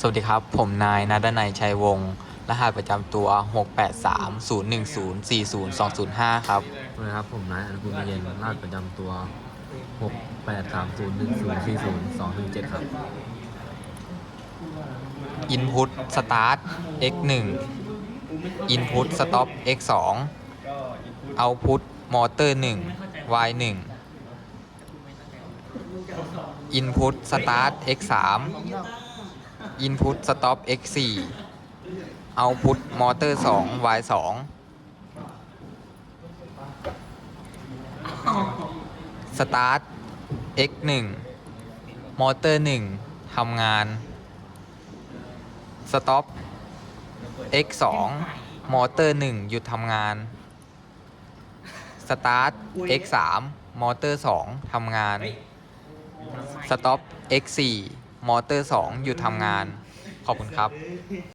สวัสดีครับ ผมนายณดนัย ชัยวงศ์รหัสประจำตัว 68301040205 ครับสวัสดีครับผมนายอนุกูลเย็นรหัสประจำตัว68301040217ครับ Input Start x 1 Input Stop x 2 Output Motor 1 y 1 Input Start x 3 Input Stop x 4 Output Motor 2 y 2 Start x 1 Motor 1 ทำงาน Stop x 2 Motor 1 หยุดทำงาน Start x 3 Motor 2 ทำงาน Stop x 4 Motor 2 หยุดทำงาน ขอบคุณครับ